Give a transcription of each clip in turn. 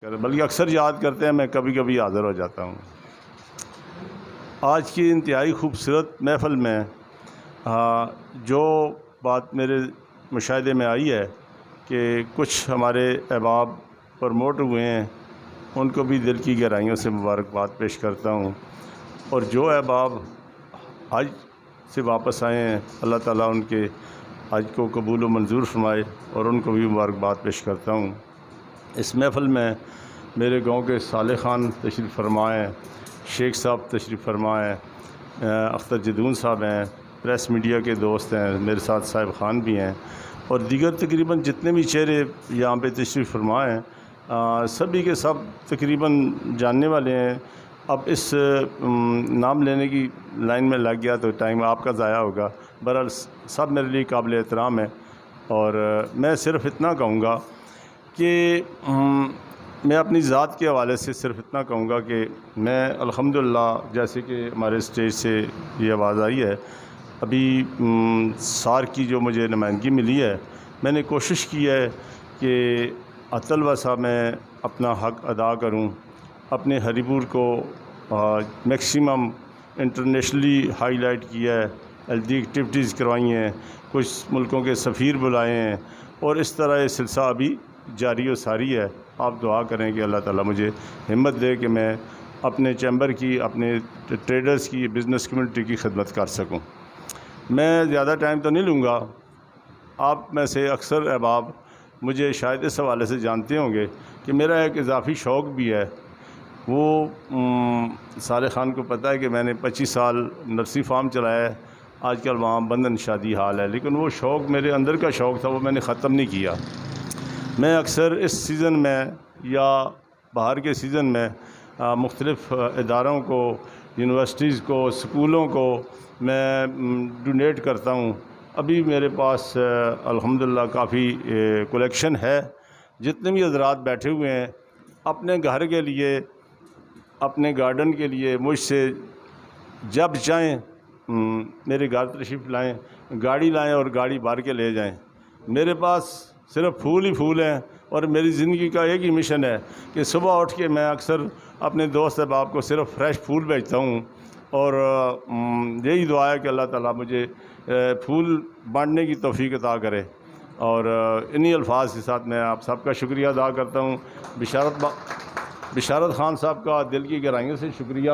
بلکہ اکثر یاد کرتے ہیں، میں کبھی کبھی حاضر ہو جاتا ہوں۔ آج کی انتہائی خوبصورت محفل میں جو بات میرے مشاہدے میں آئی ہے کہ کچھ ہمارے احباب پروموٹ ہوئے ہیں، ان کو بھی دل کی گہرائیوں سے مبارکباد پیش کرتا ہوں، اور جو احباب حج سے واپس آئے ہیں، اللہ تعالیٰ ان کے حج کو قبول و منظور فرمائے، اور ان کو بھی مبارکباد پیش کرتا ہوں۔ اس محفل میں میرے گاؤں کے صالح خان تشریف فرما ہیں، شیخ صاحب تشریف فرما ہیں، اختر جدون صاحب ہیں، پریس میڈیا کے دوست ہیں، میرے ساتھ صاحب خان بھی ہیں، اور دیگر تقریباً جتنے بھی چہرے یہاں پہ تشریف فرما ہیں، سبھی کے سب تقریباً جاننے والے ہیں۔ اب اس نام لینے کی لائن میں لگ گیا تو ٹائم آپ کا ضائع ہوگا۔ بہرحال سب میرے لیے قابل احترام ہے، اور میں صرف اتنا کہوں گا کہ میں اپنی ذات کے حوالے سے صرف اتنا کہوں گا کہ میں الحمدللہ، جیسے کہ ہمارے اسٹیج سے یہ آواز آئی ہے، ابھی سار کی جو مجھے نمائندگی ملی ہے، میں نے کوشش کی ہے کہ اطلوہ صاحب میں اپنا حق ادا کروں، اپنے ہری پور کو میکسیمم انٹرنیشنلی ہائی لائٹ کیا ہے، ہیلتھی ایکٹیویٹیز کروائی ہیں، کچھ ملکوں کے سفیر بلائے ہیں، اور اس طرح یہ سلسلہ ابھی جاری و ساری ہے۔ آپ دعا کریں کہ اللہ تعالیٰ مجھے ہمت دے کہ میں اپنے چیمبر کی، اپنے ٹریڈرز کی، بزنس کمیونٹی کی خدمت کر سکوں۔ میں زیادہ ٹائم تو نہیں لوں گا۔ آپ میں سے اکثر احباب مجھے شاید اس حوالے سے جانتے ہوں گے کہ میرا ایک اضافی شوق بھی ہے۔ وہ صالح خان کو پتہ ہے کہ میں نے 25 سال نرسری فارم چلایا ہے، آج کل وہاں بندن شادی حال ہے، لیکن وہ شوق میرے اندر کا شوق تھا، وہ میں نے ختم نہیں کیا۔ میں اکثر اس سیزن میں یا باہر کے سیزن میں مختلف اداروں کو، یونیورسٹیز کو، اسکولوں کو میں ڈونیٹ کرتا ہوں۔ ابھی میرے پاس الحمدللہ کافی کلیکشن ہے۔ جتنے بھی حضرات بیٹھے ہوئے ہیں، اپنے گھر کے لیے، اپنے گارڈن کے لیے مجھ سے جب چاہیں میرے گھر تشریف لائیں، گاڑی لائیں اور گاڑی بھر کے لے جائیں۔ میرے پاس صرف پھول ہی پھول ہیں، اور میری زندگی کا ایک ہی مشن ہے کہ صبح اٹھ کے میں اکثر اپنے دوست احباب کو صرف فریش پھول بھیجتا ہوں، اور یہی دعا ہے کہ اللہ تعالیٰ مجھے پھول بانٹنے کی توفیق عطا کرے۔ اور انہی الفاظ کے ساتھ میں آپ سب کا شکریہ ادا کرتا ہوں۔ بشارت خان صاحب کا دل کی گہرائیوں سے شکریہ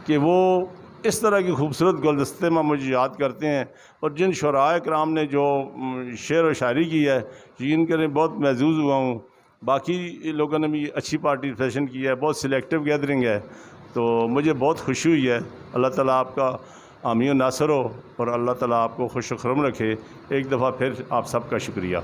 کہ وہ اس طرح کی خوبصورت گلدستے میں مجھے یاد کرتے ہیں، اور جن شعراء کرام نے جو شعر و شاعری کی ہے، جن کے لیے بہت محظوظ ہوا ہوں۔ باقی لوگوں نے بھی اچھی پارٹیسپیشن کی ہے، بہت سلیکٹیو گیدرنگ ہے، تو مجھے بہت خوشی ہوئی ہے۔ اللہ تعالیٰ آپ کا حامی و ناصر ہو، اور اللہ تعالیٰ آپ کو خوش و خرم رکھے۔ ایک دفعہ پھر آپ سب کا شکریہ۔